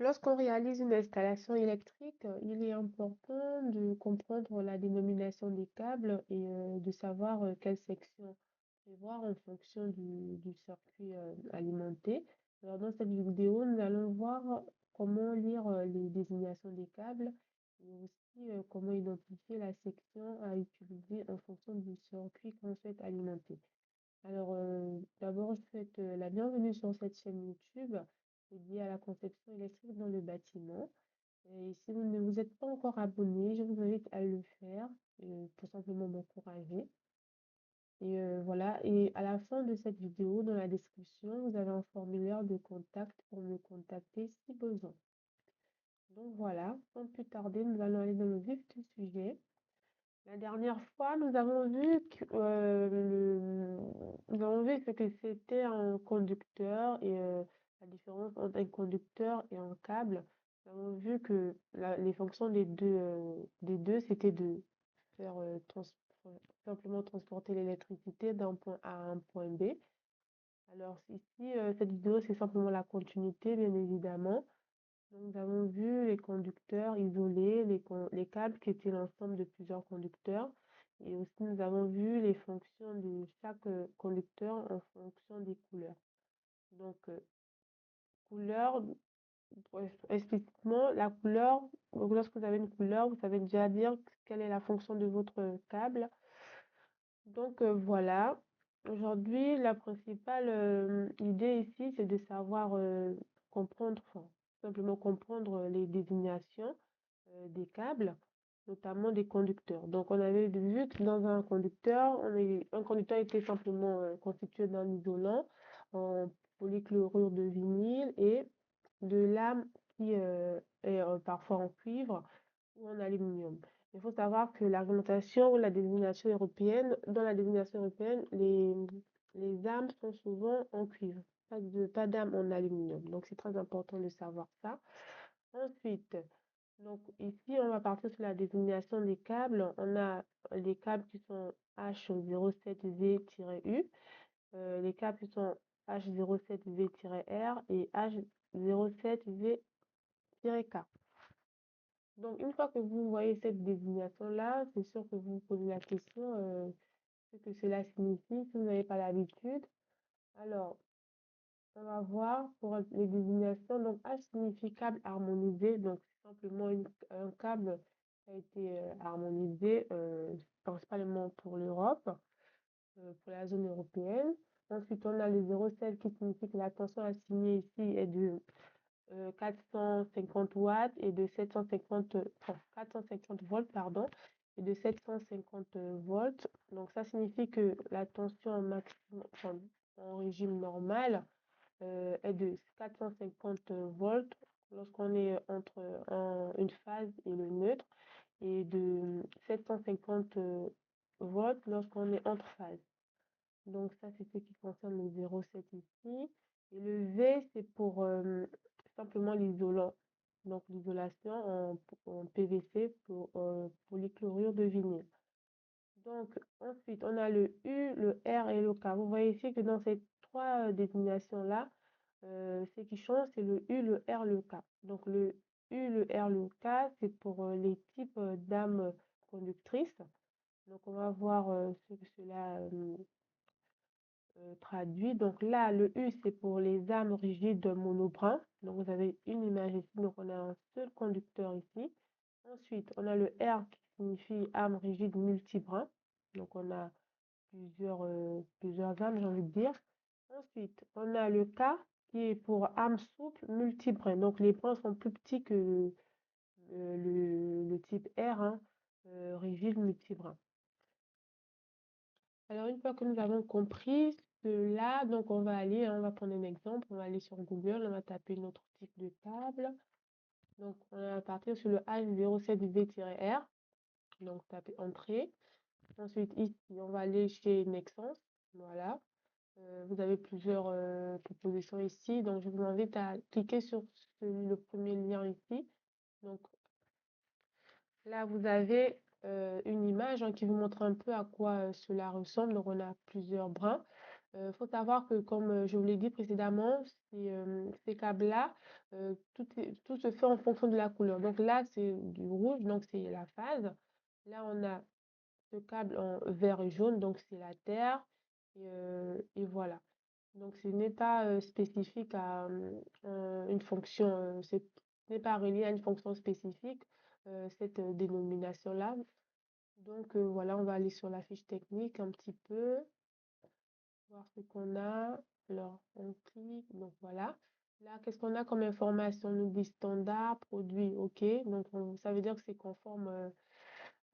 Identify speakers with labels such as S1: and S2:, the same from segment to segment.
S1: Lorsqu'on réalise une installation électrique, il est important de comprendre la dénomination des câbles et de savoir quelle section prévoir en fonction du circuit alimenté. Alors, dans cette vidéo, nous allons voir comment lire les désignations des câbles et aussi comment identifier la section à utiliser en fonction du circuit qu'on souhaite alimenter. Alors, d'abord, je souhaite la bienvenue sur cette chaîne YouTube dédiée à la conception électrique dans le bâtiment. Et si vous ne vous êtes pas encore abonné, je vous invite à le faire pour simplement m'encourager. Et voilà, et à la fin de cette vidéo, dans la description, vous avez un formulaire de contact pour me contacter si besoin. Donc voilà, sans plus tarder, nous allons aller dans le vif du sujet. La dernière fois, nous avons vu ce que c'était un conducteur et la différence entre un conducteur et un câble. Nous avons vu que les fonctions des deux, c'était de faire simplement transporter l'électricité d'un point A à un point B. Alors ici, cette vidéo, c'est simplement la continuité, bien évidemment. Donc, nous avons vu les conducteurs isolés, les câbles qui étaient l'ensemble de plusieurs conducteurs. Et aussi, nous avons vu les fonctions de chaque conducteur en fonction des couleurs. Donc, couleur, explicitement, la couleur, donc lorsque vous avez une couleur, vous savez déjà dire quelle est la fonction de votre câble. Donc, voilà. Aujourd'hui, la principale idée ici, c'est de savoir comprendre, enfin, simplement comprendre les désignations des câbles, notamment des conducteurs. Donc, on avait vu que dans un conducteur était simplement constitué d'un isolant en polychlorure de vinyle et de lames qui est parfois en cuivre ou en aluminium. Il faut savoir que l'argumentation ou la désignation européenne, dans la désignation européenne, les armes sont souvent en cuivre, pas d'armes en aluminium. Donc, c'est très important de savoir ça. Ensuite, donc ici, on va partir sur la désignation des câbles. On a les câbles qui sont H07V-U, les câbles qui sont H07V-R et H07V-K. Donc, une fois que vous voyez cette désignation-là, c'est sûr que vous vous posez la question ce que cela signifie si vous n'avez pas l'habitude. Alors, on va voir pour les désignations. Donc, H signifie câble harmonisé. Donc, c'est simplement un câble qui a été harmonisé principalement pour l'Europe, pour la zone européenne. Ensuite, on a le 0,7 qui signifie que la tension assignée ici est de 450 watts et de 450 volts, pardon, et de 750 volts. Donc, ça signifie que la tension maximum, enfin, en régime normal est de 450 volts lorsqu'on est entre une phase et le neutre et de 750 volts lorsqu'on est entre phases. Donc ça, c'est ce qui concerne le 0,7 ici. Et le V, c'est pour simplement l'isolant. Donc l'isolation en PVC pour polychlorure de vinyle. Donc ensuite, on a le U, le R et le K. Vous voyez ici que dans ces trois désignations-là, ce qui change, c'est le U, le R, le K. Donc le U, le R, le K, c'est pour les types d'âmes conductrices. Donc on va voir ce que cela traduit. Donc là, le U, c'est pour les âmes rigides monobrin. Donc vous avez une image ici. Donc on a un seul conducteur ici. Ensuite, on a le R qui signifie âme rigide multibrin. Donc on a plusieurs âmes, j'ai envie de dire. Ensuite, on a le K qui est pour âme souple multibrin. Donc les brins sont plus petits que le type R, hein, rigide multibrin. Alors, une fois que nous avons compris cela, donc on va aller, on va prendre un exemple, on va aller sur Google, on va taper notre type de table. Donc, on va partir sur le H07V-R. Donc, taper Entrée. Ensuite, ici, on va aller chez Nexans. Voilà. Vous avez plusieurs propositions ici. Donc, je vous invite à cliquer sur le premier lien ici. Donc, là, vous avez une image hein, qui vous montre un peu à quoi cela ressemble. Donc, on a plusieurs brins. Faut savoir que, comme je vous l'ai dit précédemment, ces câbles-là, tout se fait en fonction de la couleur. Donc là, c'est du rouge, donc c'est la phase. Là, on a ce câble en vert et jaune, donc c'est la terre. Et voilà. Donc ce n'est pas spécifique à une fonction, ce n'est pas relié à une fonction spécifique, cette dénomination-là. Donc voilà, on va aller sur la fiche technique un petit peu, voir ce qu'on a. Alors, on clique, donc voilà. Là, qu'est-ce qu'on a comme information? On nous dit standard, produit, ok. Donc, ça veut dire que c'est conforme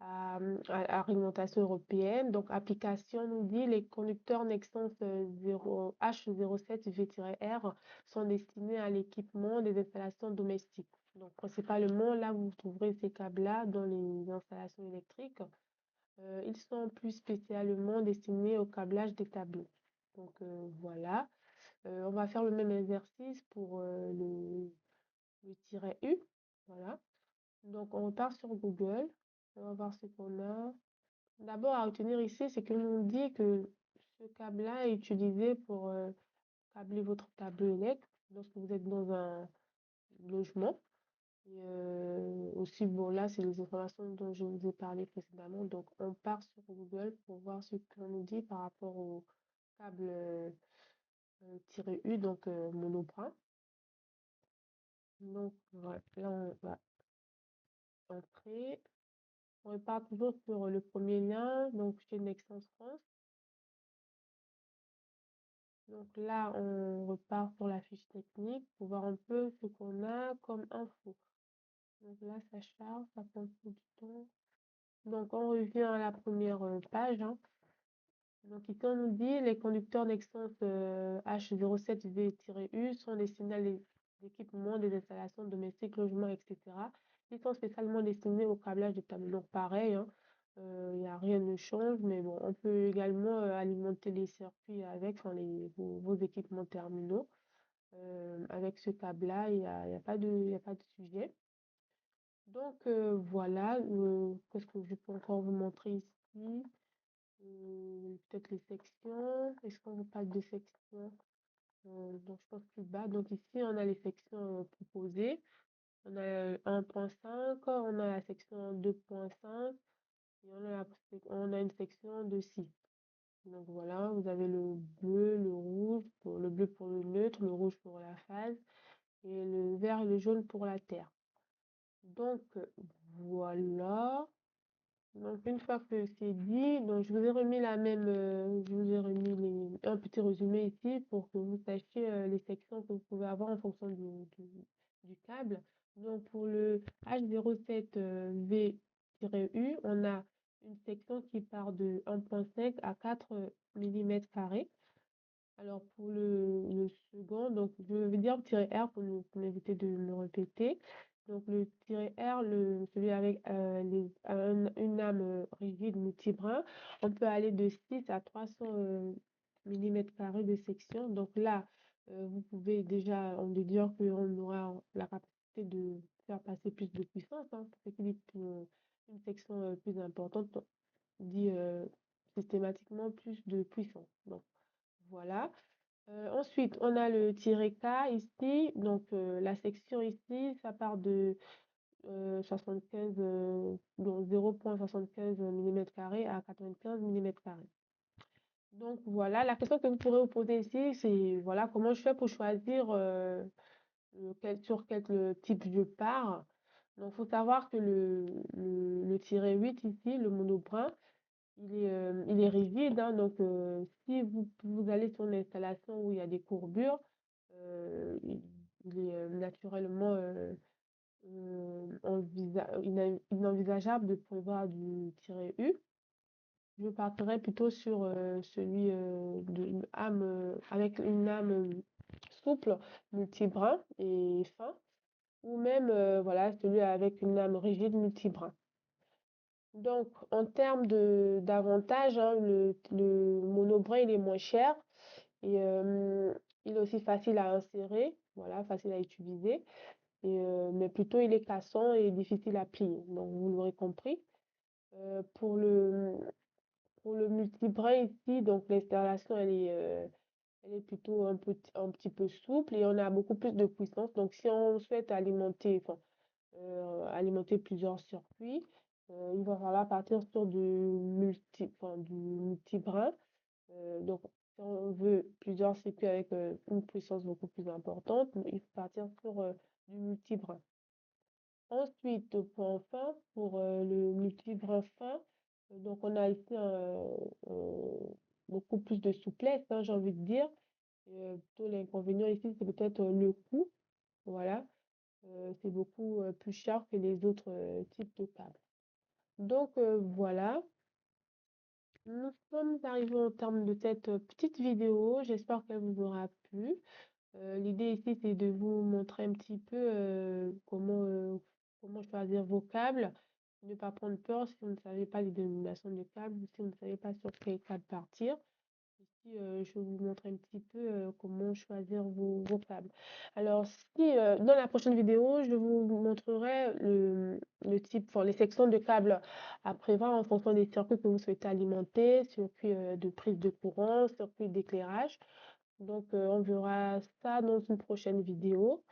S1: à réglementation européenne. Donc, application nous dit les conducteurs Nexans 0, H07V-R sont destinés à l'équipement des installations domestiques. Donc, principalement, là, vous trouverez ces câbles-là dans les installations électriques. Ils sont plus spécialement destinés au câblage des tableaux. Donc, voilà. On va faire le même exercice pour le tiret U. Voilà. Donc, on repart sur Google. On va voir ce qu'on a. D'abord, à retenir ici, c'est que nous dit que ce câble-là est utilisé pour câbler votre tableau électrique lorsque vous êtes dans un logement. Et aussi, bon, là, c'est les informations dont je vous ai parlé précédemment. Donc, on part sur Google pour voir ce qu'on nous dit par rapport au câble tiret U, donc monoprin. Donc, voilà, là, on va entrer. On repart toujours sur le premier lien, donc chez Nexans France. Donc là, on repart sur la fiche technique pour voir un peu ce qu'on a comme info. Donc là, ça charge, ça prend un peu du temps. Donc on revient à la première page, hein. Donc ici, on nous dit les conducteurs Nexans H07V-U sont destinés à l'équipement des installations domestiques, logements, etc. Ils sont spécialement destinés au câblage de tableaux. Donc pareil, hein, il n'y a rien ne change, mais bon, on peut également alimenter les circuits avec, enfin, vos équipements terminaux. Avec ce câble-là, il y a pas y a pas de sujet. Donc voilà, qu'est-ce que je peux encore vous montrer ici? Peut-être les sections. Est-ce qu'on vous parle de sections? Donc je pense plus bas. Donc ici, on a les sections proposées. On a 1.5, on a la section 2.5 et on a une section de 6. Donc voilà, vous avez le bleu, le bleu pour le neutre, le rouge pour la phase et le vert et le jaune pour la terre. Donc voilà. Donc une fois que c'est dit, donc je vous ai remis je vous ai remis un petit résumé ici pour que vous sachiez les sections que vous pouvez avoir en fonction du câble. Donc pour le H07V-U, on a une section qui part de 1.5 à 4 mm². Alors pour le second, donc je vais dire tiret R pour m'éviter de me répéter. Donc le tiret R, celui avec une lame rigide multibrin, on peut aller de 6 à 300 mm² de section. Donc là, vous pouvez déjà en déduire qu'on aura la capacité de faire passer plus de puissance, hein, ce qui dit une section plus importante dit systématiquement plus de puissance. Donc voilà. Ensuite, on a le tiret K ici. Donc, la section ici, ça part de 75, donc 0,75 mm² à 95 mm². Donc, voilà, la question que vous pourrez vous poser ici, c'est voilà, comment je fais pour choisir sur quel type je pars. Donc, il faut savoir que le tiret 8 ici, le monobrin, il est rigide, hein. Donc si vous allez sur une installation où il y a des courbures, il est naturellement inenvisageable de prévoir du tiret U. Je partirais plutôt sur celui de âme avec une âme souple, multibrin et fin, ou même voilà, celui avec une lame rigide multibrin. Donc, en termes d'avantages, hein, le monobrin, il est moins cher et il est aussi facile à insérer, voilà, facile à utiliser, mais plutôt il est cassant et difficile à plier. Donc, vous l'aurez compris. Pour Pour le multibrin ici, donc l'installation, elle est plutôt un petit peu souple et on a beaucoup plus de puissance. Donc, si on souhaite alimenter plusieurs circuits, il va falloir partir sur du multibrin. Donc, si on veut plusieurs circuits avec une puissance beaucoup plus importante, il faut partir sur du multibrin. Ensuite, pour le multibrin fin, donc on a ici beaucoup plus de souplesse, hein, j'ai envie de dire. Plutôt l'inconvénient ici, c'est peut-être le coût. Voilà. C'est beaucoup plus cher que les autres types de câbles. Donc voilà, nous sommes arrivés au terme de cette petite vidéo. J'espère qu'elle vous aura plu. L'idée ici, c'est de vous montrer un petit peu comment choisir vos câbles. Ne pas prendre peur si vous ne savez pas les dénominations de câbles ou si vous ne savez pas sur quel câble partir. Ici, je vais vous montrer un petit peu comment choisir vos câbles. Alors, si dans la prochaine vidéo, je vous montrerai le type, enfin, les sections de câbles à prévoir en fonction des circuits que vous souhaitez alimenter, circuits de prise de courant, circuits d'éclairage. Donc, on verra ça dans une prochaine vidéo.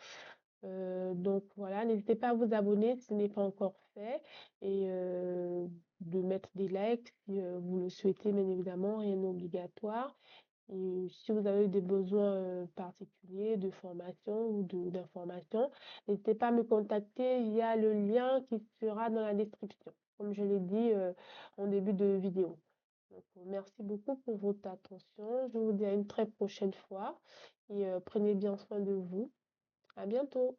S1: Donc voilà, n'hésitez pas à vous abonner si ce n'est pas encore fait et de mettre des likes si vous le souhaitez, bien évidemment, rien n'est obligatoire. Et si vous avez des besoins particuliers de formation ou d'information, n'hésitez pas à me contacter via le lien qui sera dans la description, comme je l'ai dit en début de vidéo. Donc, merci beaucoup pour votre attention. Je vous dis à une très prochaine fois et prenez bien soin de vous. À bientôt.